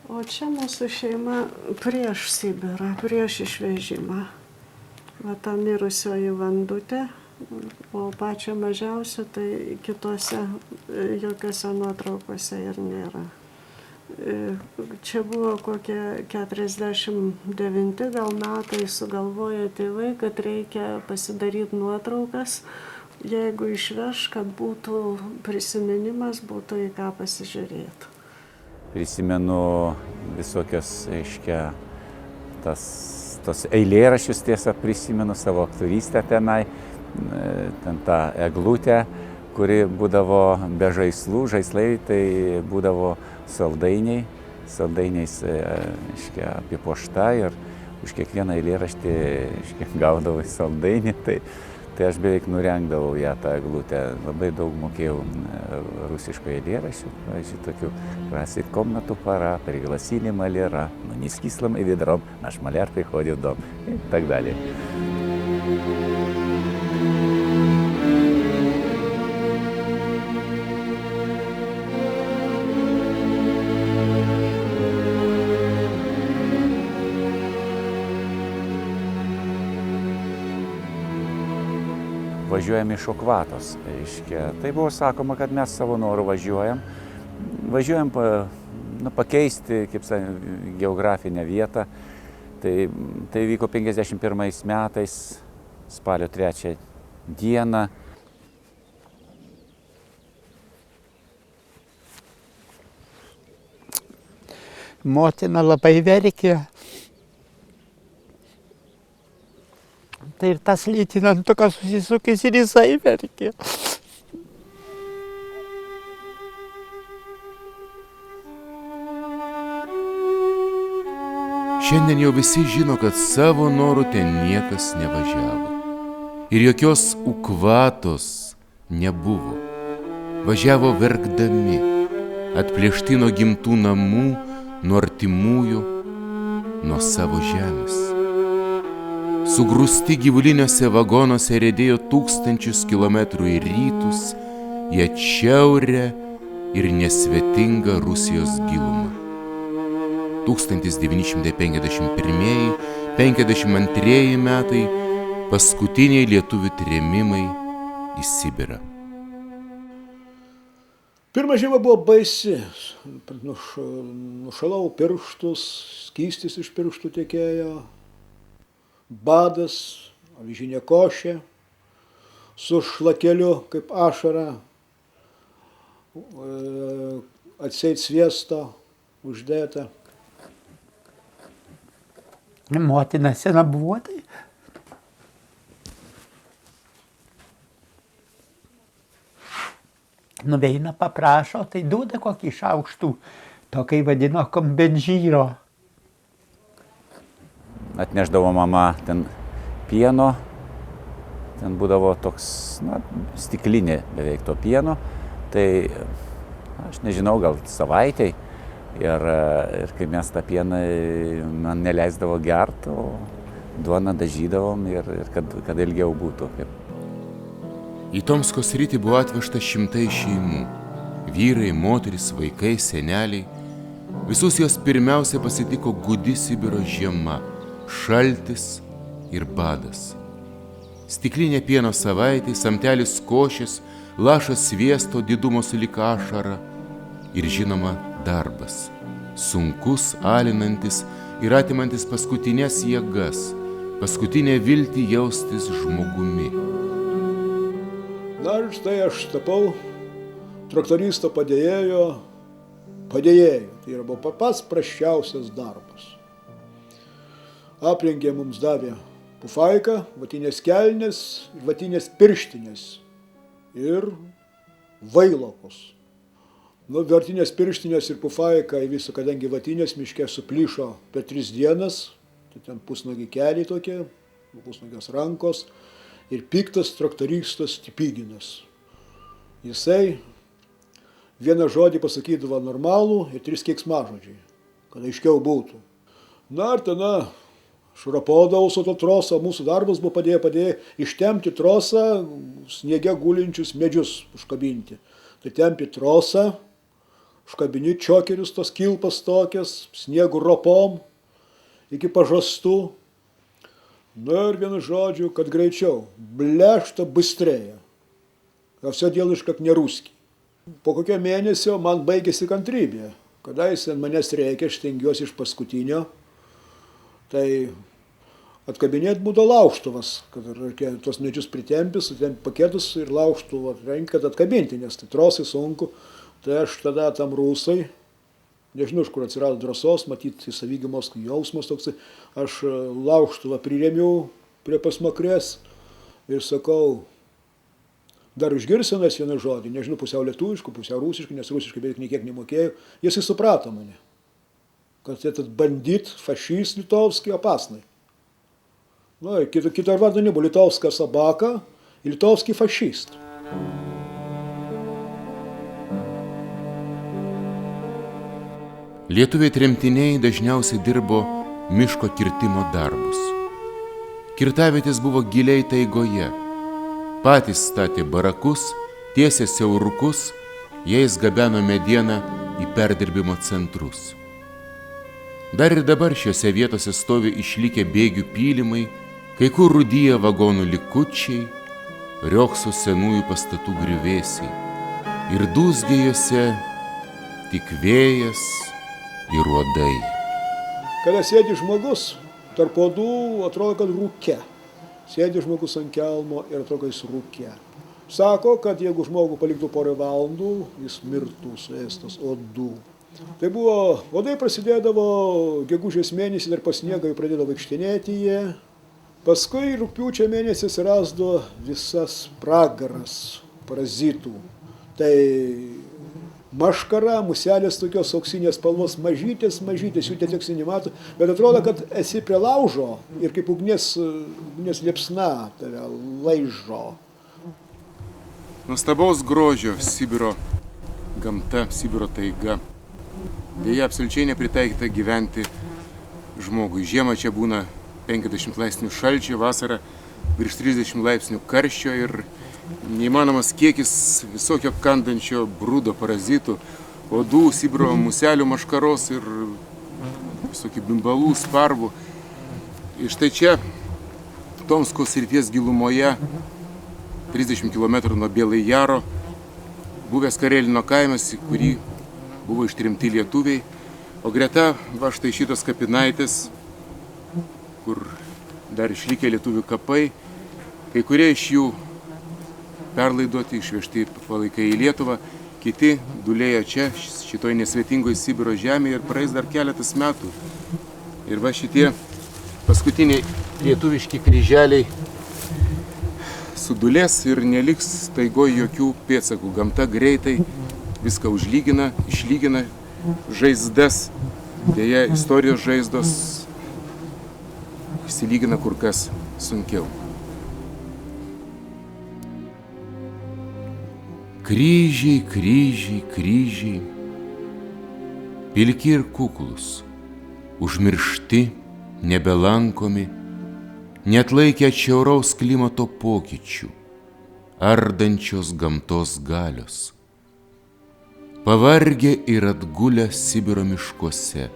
O čia mūsų šeima prieš Sibirą, prieš išvežimą. Va ta mirusioji Vandutė, o pačio mažiausio tai kitose jokiose nuotraukose ir nėra. Čia buvo kokie 49 gal metai, sugalvojo tėvai, kad reikia pasidaryti nuotraukas, jeigu išveš, kad būtų prisiminimas, būtų į ką pasižiūrėti. Prisimenu visokios, reiškia, tos eilėraščius, tiesa, prisimenu savo aktorystę tenai, ten tą eglutę, kuri būdavo be žaislų, žaislai tai būdavo saldainiais, reiškia, apipuošta ir už kiekvieną eilėraštį, reiškia, gaudavau saldainį, tai aš beveik nurengdavau ją tą eglutę. Labai daug mokėjau rusiškų eilėraščių, pavyzdžiui, tokių «Красит комнату пора, пригласили маляра, но не с кислым и ведром, наш маляр приходит в дом» и так далее. Važiuojam iš Okvatos, reiškia. Tai buvo sakoma, kad mes savo norų važiuojam. Važiuojam pakeisti, kaip sakė, geografinę vietą. Tai vyko 51 metais, spalio 3 dieną. Motina labai verkė. Tai ir tas leitenantukas susisukęs ir jisai verkė. Šiandien jau visi žino, kad savo norų ten niekas nevažiavo. Ir jokios Ukvatos nebuvo. Važiavo verkdami, atplėšti nuo gimtų namų, nuo artimųjų, nuo savo žemės. Sugrūsti gyvuliniuose vagonuose riedėjo tūkstančius kilometrų į rytus, į atšiaurę ir nesvetingą Rusijos gilumą. 1951–52 metai – paskutiniai lietuvių trėmimai į Sibirą. Pirma žiema buvo baisi. Nušalau pirštus, skystis iš pirštų tekėjo. Badas, avižinė košė, su šlakeliu kaip ašara, atseit sviesto uždėta. Motina sena buvo tai. Nuveina paprašo, tai duoda kokį šaukštų, to kai vadino kombenžyro. Atneždavo mama ten pieno, ten būdavo toks, stiklinė beveik to pieno, tai aš nežinau, gal savaitei ir kai mes tą pieną man neleisdavo gert, o duoną dažydavom ir kad ilgiau būtų. Į Tomsko sritį buvo atvežta šimtai šeimų. Vyrai, moterys, vaikai, seneliai. Visus jos pirmiausia pasitiko gūdi Sibiro žiema. Šaltis ir badas. Stiklinė pieno savaitė, samtelis košės, lašas sviesto didumo sulig ašara ir žinoma darbas. Sunkus, alinantis ir atimantis paskutinės jėgas, paskutinę viltį jaustis žmogumi. Na ir štai aš tapau traktoristo padėjėju. Tai yra buvo pats prasčiausias darbas. Aprengė mums davė pufaiką, vatinės kelnes, vatinės pirštinės ir vailokos. Vatinės pirštinės ir pufaika į visą, kadangi vatinės miške suplyšo per 3 dienas, tai ten pusnogi keliai tokie, pusnogios rankos ir piktas traktoristas Tipiginas. Jisai vieną žodį pasakydavo normalų ir 3 keiksmažodžiai, kad aiškiau būtų. Na ir tada šrapodavau su to trosą, mūsų darbas buvo padėjo ištempti trosą, sniege gulinčius medžius užkabinti. Tai tempi trosą, užkabini čokerius, tos kilpas tokias, sniegų ropom, iki pažastų. Nu ir vienu žodžiu, kad greičiau, blešta быстрее. А все делаешь как не русский. Po kokio mėnesio man baigėsi kantrybė. Kada jis ant manęs reikia, aš stengiuosi iš paskutinio. Tai atkabinėt būdo laužtuvas, kad reikia tuos medžius pritempis, paketus ir laužtuvą reikia atkabinti, nes tai trosai sunku. Tai aš tada tam rusai, nežinau, iš kur atsirado drąsos, matyti savygimos jausmas toksai, aš laužtuvą priremiau prie pasmakrės ir sakau, dar išgirsiu nes vieną žodį, nežinau, pusiau lietuviškų, pusiau rusiškų, nes rusiškai beveik niekiek nemokėjau, jis suprato mane, kad этот бандит, фашист литовский опасный. Ну, и китар vardo nebuvo, litovska собака и litovский фашист. Lietuviai tremtiniai dažniausiai dirbo miško kirtimo darbus. Kirtavietės buvo giliai taigoje. Patys statė barakus, tiesė siaurukus, jais gabeno medieną į perdirbimo centrus. Dar ir dabar šiose vietose stovi išlikę bėgių pylimai, kai kur rūdyja vagonų likučiai, riokso senųjų pastatų griuvėsiai. Ir dūzgia juose tik vėjas ir uodai. Kada sėdi žmogus, tarp uodų atrodo, kad rūke. Sėdi žmogus ant kelmo ir atrodo, kad jis rūke. Sako, kad jeigu žmogų paliktų porą valandų, jis mirtų suėstas uodų. Tai buvo, uodai prasidėdavo gegužės mėnesį, dar pas sniegą jau pradėdavo vaikštinėti jie. Paskui rugpjūčio mėnesį atsirasdavo visas pragaras parazitų. Tai maškara, muselės tokios auksinės spalvos, mažytės, jų tiek nemato, bet atrodo, kad esi prie laužo ir kaip ugnies liepsna tave laižo. Nuostabaus grožio Sibiro gamta, Sibiro taiga. Deja, absoliučiai nepritaikyta gyventi žmogui. Žiemą čia būna 50 laipsnių šalčio, vasarą virš 30 laipsnių karščio ir neįmanomas kiekis visokio kandančio brūdo parazitų, uodų, Sibiro muselių, maškaros ir visokių bimbalų, sparvų. Ir štai čia, Tomsko srities gilumoje, 30 km nuo Bielai Jaro, buvęs Karelino kaimas, į kurį buvo ištrimti lietuviai, o greta va štai šitos kapinaitės, kur dar išlikę lietuvių kapai, kai kurie iš jų perlaidoti, išvežti palaikai į Lietuvą, kiti dulėjo čia, šitoj nesvetingoje Sibiro žemėje ir praeis dar keletas metų. Ir va šitie paskutiniai lietuviški kryželiai sudulės ir neliks taigoj jokių pėdsakų. Gamta greitai viską užlygina, išlygina žaizdas, deja istorijos žaizdos išsilygina kur kas sunkiau. Kryžiai, kryžiai, kryžiai, pilki ir kuklus, užmiršti, nebelankomi, neatlaikę atšiauraus klimato pokyčių, ardančios gamtos galios. Pavargę ir atgulę Sibiro miškuose,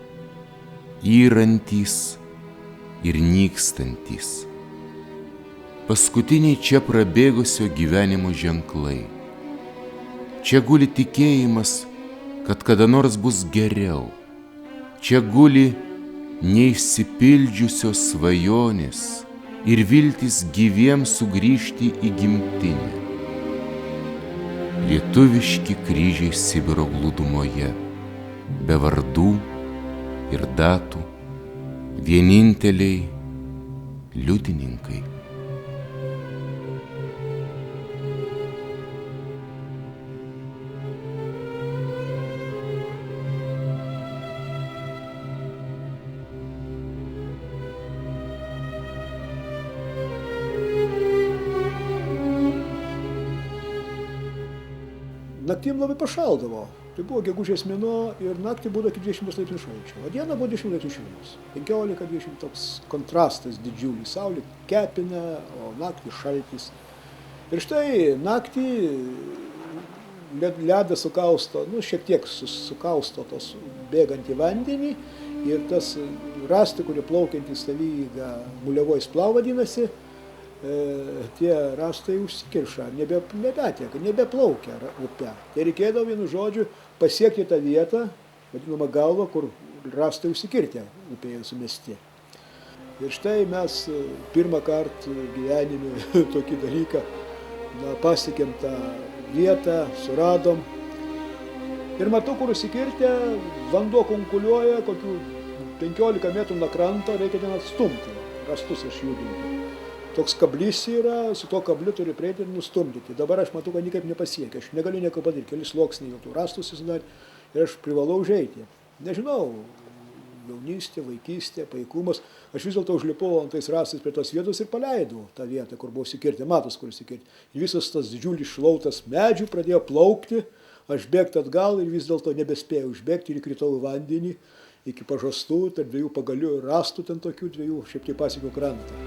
yrantys ir nykstantys. Paskutiniai čia prabėgusio gyvenimo ženklai. Čia guli tikėjimas, kad kada nors bus geriau. Čia guli neišsipildžiusios svajonės ir viltis gyviems sugrįžti į gimtinę. Lietuviški kryžiai Sibiro glūdumoje, be vardų ir datų, vieninteliai liudininkai. Naktim labai pašaldavo. Tai buvo gegužės mėnuo ir naktį būdavo iki 20 laipsnių šalčio. O dieną buvo 10 laipsnių šilumos. 15-20 toks kontrastas didžiulis. Saulė kepina, o naktį šaltis. Ir štai naktį ledas sukausto, šiek tiek sukausto tos bėgant į vandenį ir tas rąstai, kurie plaukiantys tavyga Muliavoj splau vadinasi, tie rąstai užsikirša, nebeteka, nebeplaukia upe. Tai reikėdavo vienu žodžiu pasiekti tą vietą, vadinamą galvą, kur rąstai užsikirtę upėje sumesti. Ir štai mes pirmą kartą gyvenime tokį dalyką pasiekėm tą vietą, suradom. Ir matau, kur užsikirtę, vanduo kunkuliuoja, kokių 15 metrų nuo kranto, reikia ten atstumti, rąstus išjudinti. Toks kablys yra, su to kabliu turi prieiti ir nustumdyti. Dabar aš matau, kad niekaip nepasiekia, aš negaliu nieko padaryti, keli sluoksniai jau tų rąstų susidarė ir aš privalau užeiti. Nežinau, jaunystė, vaikystė, paikumas. Aš vis dėlto užlipau ant tais rąstais prie tos vietos ir paleidau tą vietą, kur buvo užsikirtę, matos, kur užsikirtę. Ir visas tas didžiulis šlautas medžių pradėjo plaukti, aš bėgti atgal ir vis dėlto nebespėjau užbėgti ir įkritau į vandenį iki pažastų, tarp dviejų pagalių ir rąstų ten tokių dviejų, šiaip tai pasiekiau krantą.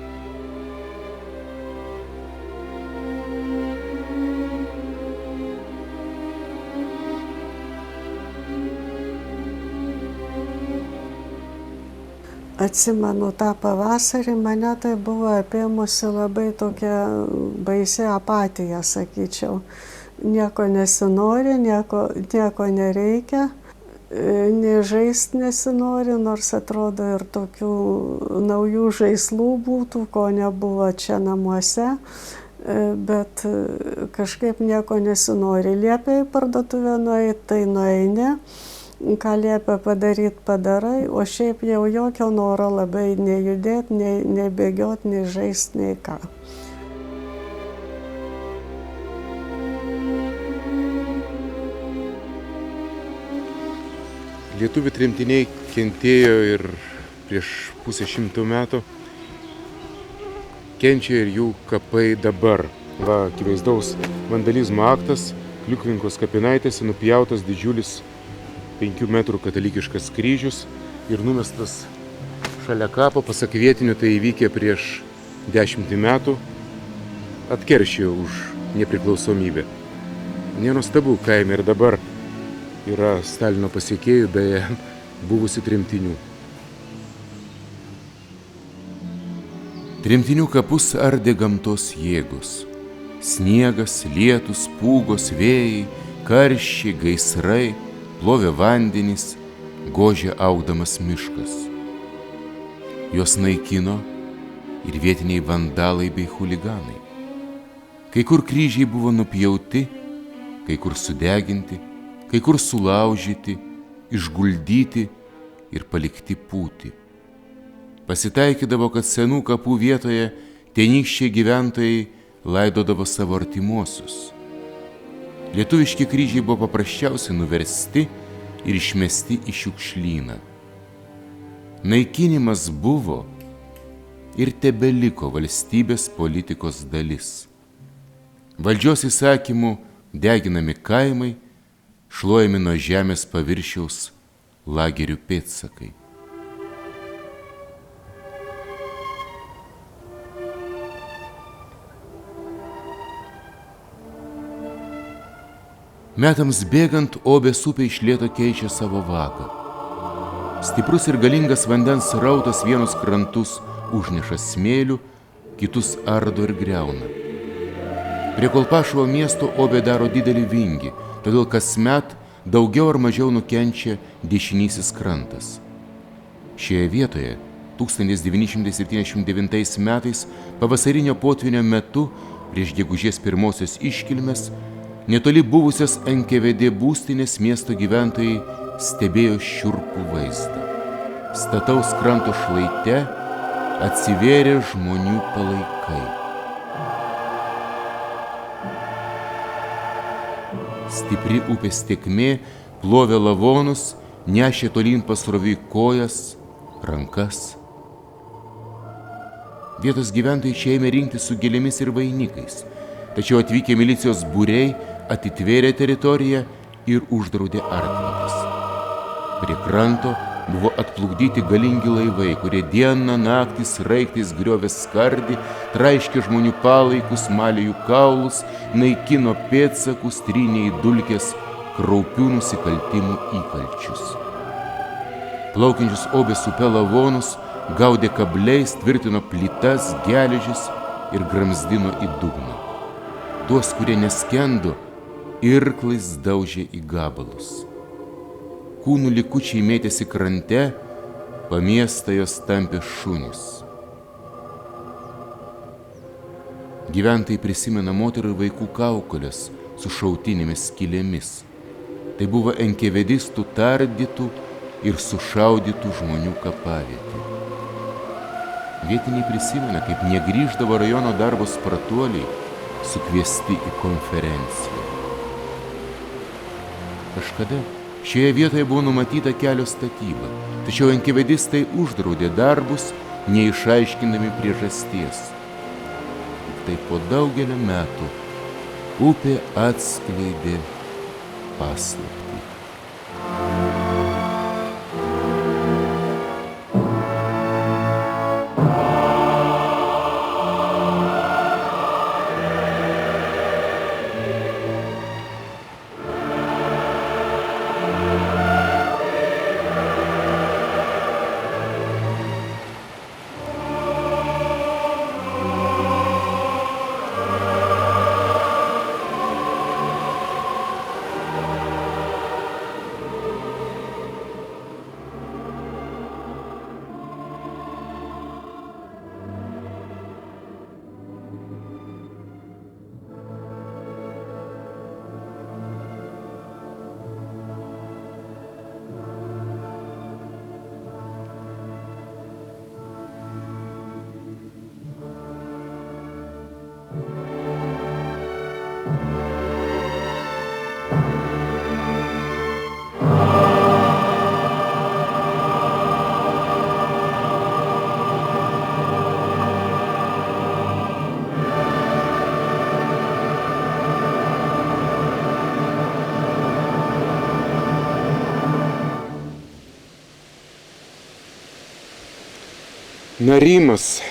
Atsimenu tą pavasarį, mane tai buvo apėmusi labai tokia baisi apatija, sakyčiau. Nieko nesinori, nieko nereikia, nei žaist nesinori, nors atrodo ir tokių naujų žaislų būtų, ko nebuvo čia namuose, bet kažkaip nieko nesinori. Liepia į parduotuvę nueiti, tai nueini. Ką liepia padaryti, padarai, o šiaip jau jokio noro labai nei judėti, nei bėgioti, nei žaisti, nei ką. Lietuvių tremtiniai kentėjo ir prieš 150 metų, kenčia ir jų kapai dabar. Va, akivaizdaus vandalizmo aktas, Kliukvinkos kapinaitėse nupjautas didžiulis 5 metrų katalikiškas kryžius ir numestas šalia kapo, pasak vietinių, tai įvykė prieš 10 metų, atkeršijo už nepriklausomybę. Nenuostabu, kaime ir dabar yra Stalino pasiekėjų, beje, buvusių tremtinių. Tremtinių kapus ardė gamtos jėgos. Sniegas, lietus, pūgos, vėjai, karščiai, gaisrai, plovė vandenys, gožė augdamas miškas. Juos naikino ir vietiniai vandalai bei chuliganai. Kai kur kryžiai buvo nupjauti, kai kur sudeginti, kai kur sulaužyti, išguldyti ir palikti pūti. Pasitaikydavo, kad senų kapų vietoje tenykščiai gyventojai laidodavo savo artimuosius. Lietuviški kryžiai buvo paprasčiausiai nuversti ir išmesti į šiukšlyną. Naikinimas buvo ir tebeliko valstybės politikos dalis. Valdžios įsakymų deginami kaimai, šluojami nuo žemės paviršiaus lagerių pėdsakai. Metams bėgant, Obės upė iš lėto keičia savo vagą. Stiprus ir galingas vandens srautas vienus krantus užneša smėliu, kitus ardo ir greuna. Prie Kolpašuvo miesto Obė daro didelį vingį, todėl kasmet daugiau ar mažiau nukenčia dešinysis krantas. Šioje vietoje 1979 metais pavasarinio potvynio metu prieš gegužės 1 iškilmes netoli buvusios NKVD būstinės miesto gyventojai stebėjo šiurpų vaizdą. Stataus kranto šlaite atsivėrė žmonių palaikai. Stipri upės tėkmė plovė lavonus, nešė tolyn pasroviui kojas, rankas. Vietos gyventojai čia ėmė rinktis su gėlėmis ir vainikais, tačiau atvykę milicijos būriai atitvėrė teritoriją ir uždraudė arkliams. Prie kranto buvo atplukdyti galingi laivai, kurie dieną naktį sraigtais griovė skardį, traiškė žmonių palaikus, malė jų kaulus, naikino pėdsakus, trynė į dulkes kraupių nusikaltimų įkalčius. Plaukiančius Obės upe lavonus gaudė kabliais, tvirtino plytas, geležis ir gramzdino į dugną. Tuos, kurie neskendo, irklais daužė į gabalus. Kūnų likučiai mėtėsi krante, pamiestą jos tampė šunys. Gyventojai prisimena moterų ir vaikų kaukolės su šautinėmis skylėmis. Tai buvo enkevedistų tardytų ir sušaudytų žmonių kapavietė. Vietiniai prisimena, kaip negrįždavo rajono darbo spratuoliai, sukviesti į konferenciją. Kažkada šioje vietoje buvo numatyta kelio statyba, tačiau enkevedistai uždraudė darbus, neišaiškindami priežasties. Tik tai po daugelio metų upė atskleidė paslaptį. Narimas,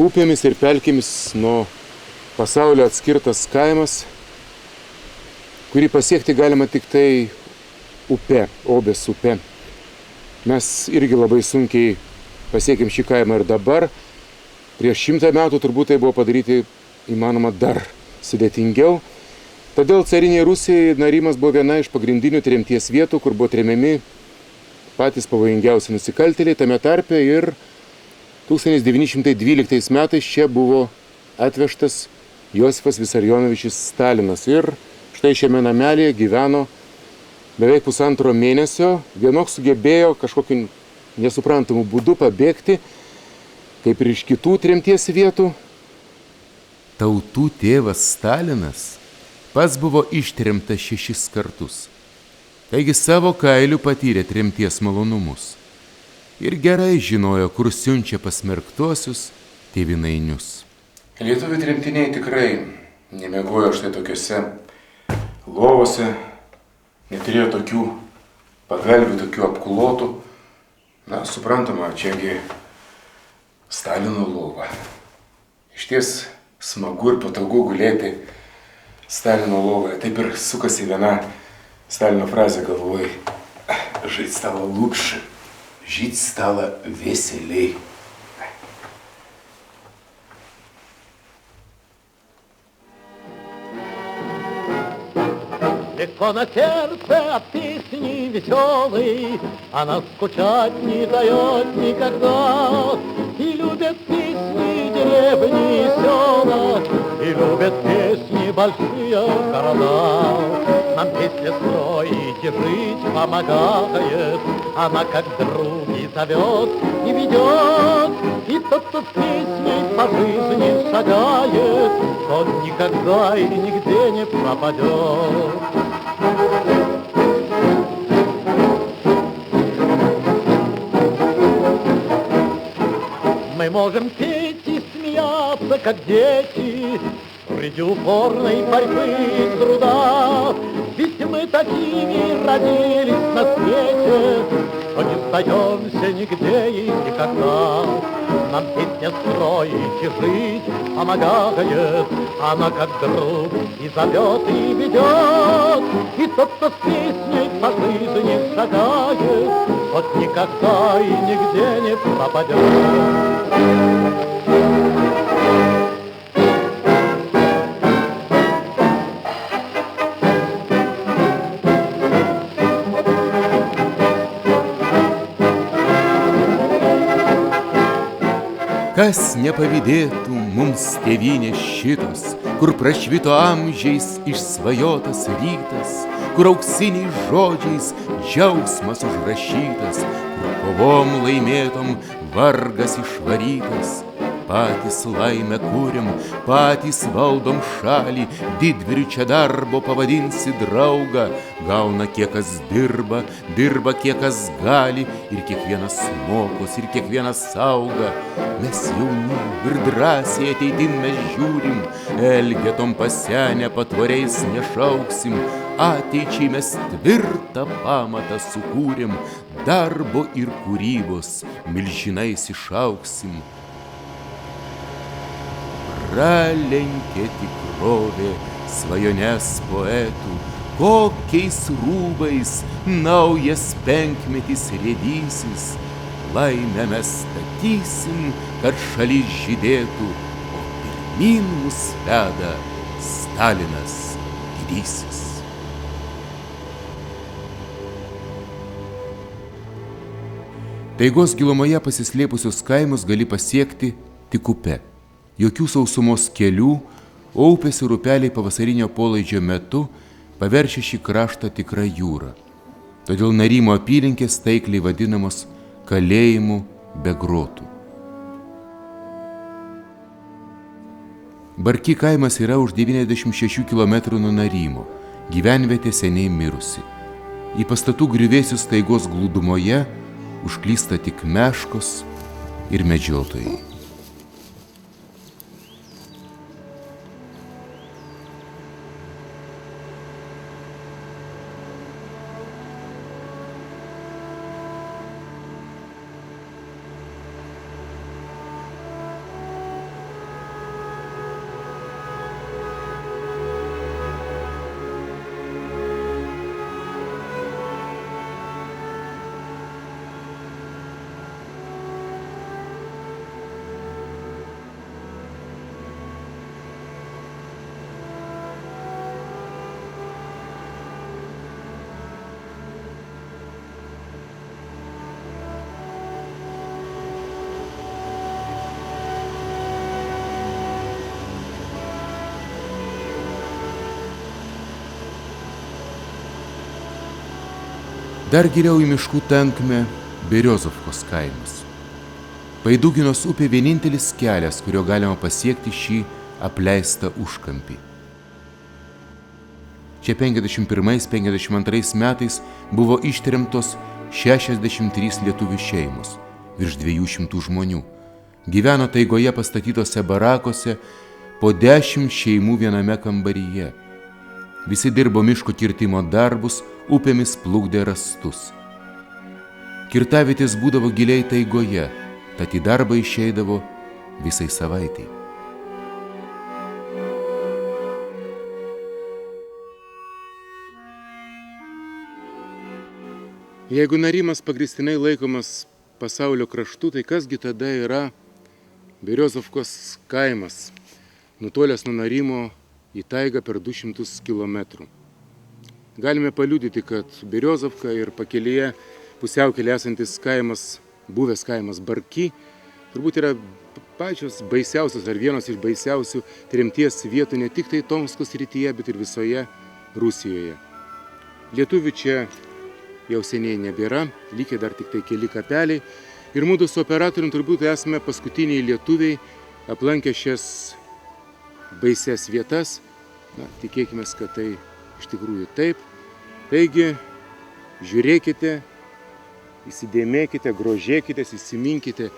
upėmis ir pelkėmis nuo pasaulio atskirtas kaimas, kurį pasiekti galima tik tai upe, Obės upe. Mes irgi labai sunkiai pasiekėm šį kaimą ir dabar. Prieš 100 metų turbūt tai buvo padaryti įmanoma dar sudėtingiau. Todėl carinėje Rusijai Narimas buvo viena iš pagrindinių tremties vietų, kur buvo tremiami patys pavojingiausi nusikaltėliai, tame tarpe ir 1912 metais čia buvo atvežtas Josifas Visarionovičius Stalinas ir štai šiame namelėje gyveno beveik 1,5 mėnesio. Vienoks sugebėjo kažkokiu nesuprantamu būdu pabėgti, kaip ir iš kitų tremties vietų. Tautų tėvas Stalinas pats buvo ištremtas 6 kartus. Taigi savo kailiu patyrė tremties malonumus. Ir gerai žinojo, kur siunčia pasmerktuosius tėvynainius. Lietuvių tremtiniai tikrai nemiegojo štai tokiuose lovose, neturėjo tokių pagalvių, tokių apkulotų. Na, suprantama, čiagi Stalino lova. Išties smagu ir patogu gulėti Stalino lovoje. Taip ir sukasi viena Stalino frazė galvoj: žить stalo лучше, жить стало веселей. Легко на сердце от песни веселой, она скучать не дает никогда. И любят песни деревни и села, и любят песни большие города. Нам песня строить и жить помогает, она как друг и зовет, и ведет. И тот, кто с песней по жизни шагает, тот никогда и нигде не пропадет. Мы можем петь и смеяться, как дети, среди упорной борьбы и труда. Ведь мы такими родились на свете, что не сдаемся нигде и никогда. Нам песня строить и жить помогает, она как друг и зовет, и ведет. И тот, кто с песней по жизни шагает, тот никогда и нигде не пропадет. Kas nepavydėtų mums tėvynės šitos, kur prašvito amžiais išsvajotas rytas, kur auksiniais žodžiais džiaugsmas užrašytas, kur kovom laimėtom vargas išvarytas. Patys laimę kūrėm, patys valdom šalį, didvyrių čia darbo pavadinsi draugą. Gauna kiek kas dirba, dirba kiek kas gali, ir kiekvienas mokos, ir kiekvienas auga. Mes jauni ir drąsiai ateitin mes žiūrim, elgetom pasenę patvariais nešauksim. Ateičiai mes tvirtą pamatą sukūrėm, darbo ir kūrybos milžinais išauksim. Pralenkė tikrovė svajones poetų, kokiais rūbais naujas penkmetis rėdysis. Laimę mes statysim, kad šalis žydėtų, o pirmyn mus veda Stalinas didysis. Taigos gilumoje pasislėpusius kaimus gali pasiekti tik upe. Jokių sausumos kelių, o upės ir upeliai pavasarinio polaidžio metu paverčia šį kraštą tikrą jūrą. Todėl Narimo apylinkės taikliai vadinamos kalėjimu be grotų. Barki kaimas yra už 96 km nuo Narimo, gyvenvietė seniai mirusi. Į pastatų griuvėsius taigos glūdumoje užklysta tik meškos ir medžiotojai. Dar giliau į miškų tankmę Beriozovkos kaimas. Paiduginos upė vienintelis kelias, kurio galima pasiekti šį apleistą užkampį. Čia 51-52 metais buvo ištremtos 63 lietuvių šeimos, virš 200 žmonių. Gyveno taigoje pastatytose barakose po 10 šeimų viename kambaryje. Visi dirbo miško kirtimo darbus, upėmis plukdė rąstus. Kirtavietės būdavo giliai taigoje, tad į darbą išeidavo visai savaitai. Jeigu Narimas pagrįstinai laikomas pasaulio kraštu, tai kasgi tada yra Beriozovkos kaimas, nutolęs nuo Narimo į taigą per 200 kilometrų. Galime paliudyti, kad Beriozovka ir pakelyje pusiaukelė esantis kaimas, buvęs kaimas Barki, turbūt yra pačios baisiausios ar vienos iš baisiausių tremties vietų ne tik tai Tomsko srityje, bet ir visoje Rusijoje. Lietuvių čia jau seniai nebėra, likę dar tik tai keli kapeliai. Ir mūsų su operatorium turbūt esame paskutiniai lietuviai aplankę šias baisias vietas. Na, tikėkime, kad tai iš tikrųjų taip. Taigi, žiūrėkite, įsidėmėkite, grožėkite, įsiminkite.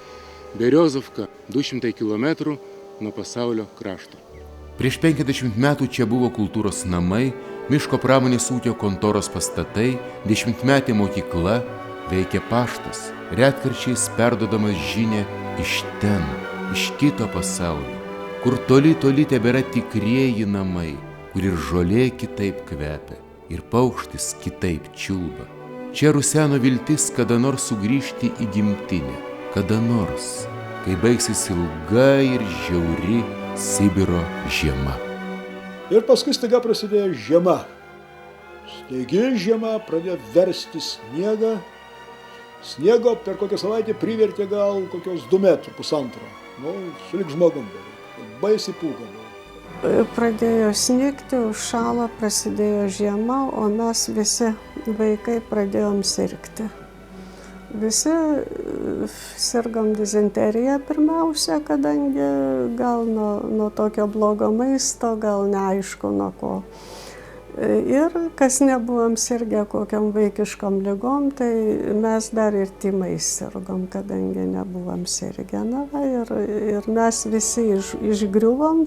Beriozovka 200 km nuo pasaulio krašto. Prieš 50 metų čia buvo kultūros namai, miško pramonės ūkio kontoros pastatai, 10-metė mokykla, veikia paštas, retkarčiais perduodamas žinią iš ten, iš kito pasaulio, kur toli toli tebėra tikrieji namai, kur ir žolė kitaip kvepia, ir paukštis kitaip čiulba. Čia ruseno viltis kada nors sugrįžti į gimtinę, kada nors, kai baigsis ilga ir žiauri Sibiro žiema. Ir paskui staiga prasidėjo žiema. Staigi žiema pradėjo versti sniegą. Sniego per kokią savaitę privertė gal kokios 2,5 metrų. Nu, sulig žmogum beveik. Baisiai pūga buvo. Pradėjo snigti, užšalo, prasidėjo žiema, o mes visi vaikai pradėjom sirgti. Visi sirgom dizenterija pirmiausia, kadangi gal nuo tokio blogo maisto, gal neaišku nuo ko. Ir kas nebuvom sirgę kokiam vaikiškom ligom, tai mes dar ir tymais sirgom, kadangi nebuvom sirgę. Na, ir mes visi išgriuvom.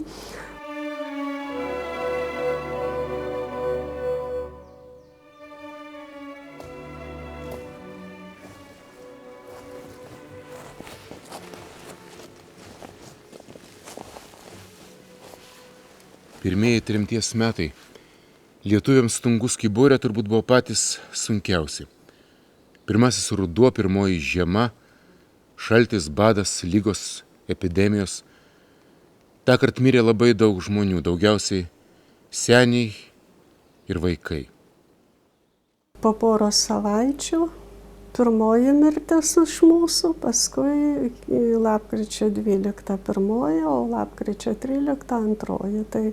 Pirmieji tremties metai lietuviams Tungus Kiborė turbūt buvo patys sunkiausi. Pirmasis ruduo, pirmoji žiema, šaltis, badas, lygos, epidemijos. Tąkart mirė labai daug žmonių, daugiausiai seniai ir vaikai. Po poros savaičių pirmoji mirtis iš mūsų, paskui lapkričio 12 pirmoji, o lapkričio 13 antroji. Tai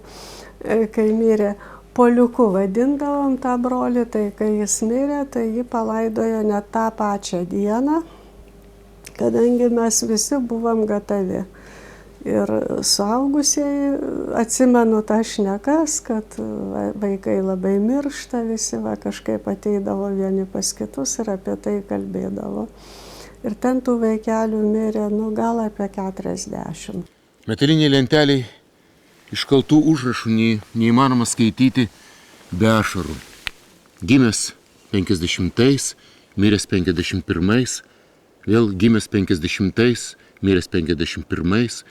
kai mirė Poliuku vadindavom tą brolį, tai kai jis mirė, tai jį palaidojo net tą pačią dieną, kadangi mes visi buvom gatavi. Ir suaugusieji, atsimenu tą šnekas, kad vaikai labai miršta, visi kažkaip ateidavo vieni pas kitus ir apie tai kalbėdavo. Ir ten tų vaikelių mirė, gal apie 40. Metaliniai lenteliai iškaltų užrašų neįmanoma skaityti be ašarų. Gimęs 50-ais, miręs 51-ais, vėl gimęs 50-ais, miręs 51-ais,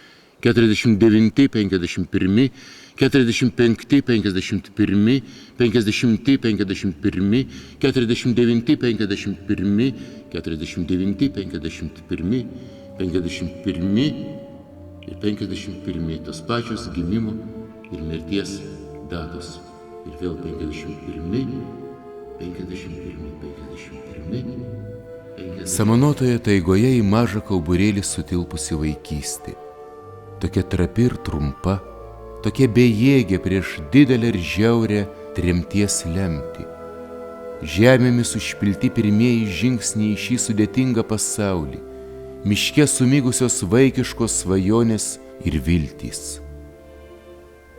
49, 51, 45, 51, 50, 51, 49, 51, 49, 51, 51 ir 51, tos pačios gimimo ir mirties datos. Ir vėl 51, 51, 51. Samanotoje taigoje į mažą kauburėlį sutilpusi vaikystė. Tokia trapi ir trumpa, tokia bejėgė prieš didelę ir žiaurę tremties lemtį. Žemėmis užpilti pirmieji žingsniai į šį sudėtingą pasaulį, miške sumigusios vaikiškos svajonės ir viltys.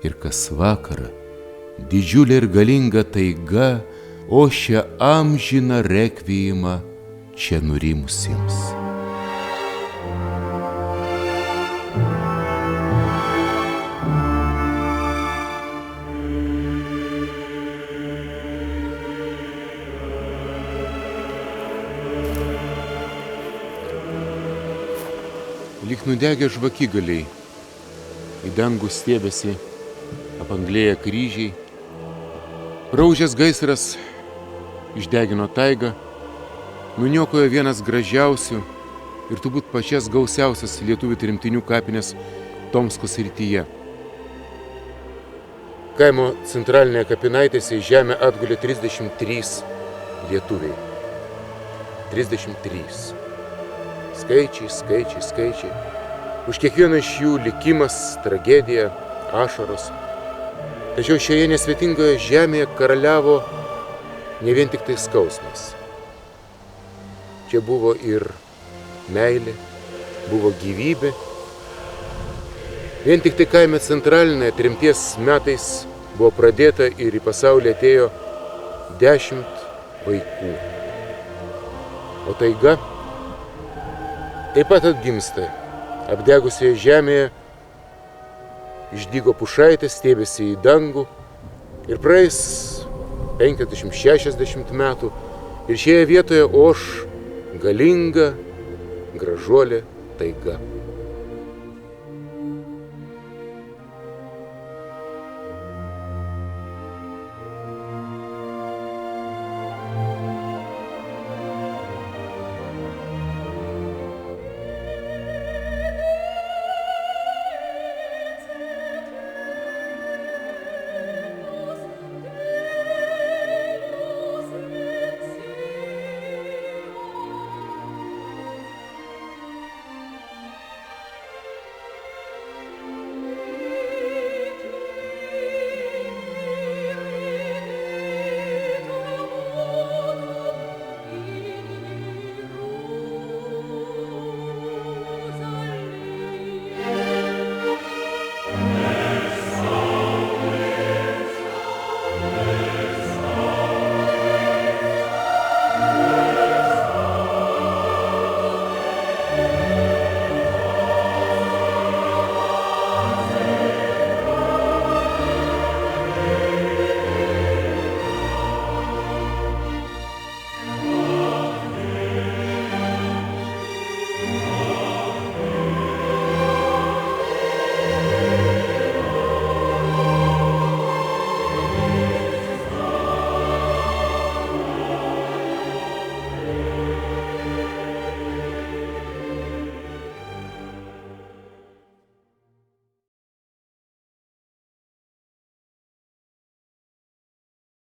Ir kas vakarą didžiulė ir galinga taiga ošia amžiną rekvijimą čia nurimusiems. Lyg nudegę žvakigaliai, į dangų stiebėsi apanglėję kryžiai, raužęs gaisras išdegino taigą, nuniokojo vienas gražiausių ir turbūt pačias gausiausias lietuvių tremtinių kapinės Tomsko srityje. Kaimo centralinėje kapinaitėse į žemę atgulė 33 lietuviai. 33. Skaičiai, skaičiai, skaičiai. Už kiekvieną iš jų likimas, tragedija, ašaros. Tačiau šioje nesvetingoje žemėje karaliavo ne vien tik tai skausmas. Čia buvo ir meilė, buvo gyvybė. Vien tik tai kaime centralinėje tremties metais buvo pradėta ir į pasaulį atėjo 10 vaikų. O taiga taip pat atgimsta. Apdegusioje žemėje išdygo pušaitės, stiebėsi į dangų ir praeis 50-60 metų ir šioje vietoje oš galinga, gražuolė taiga.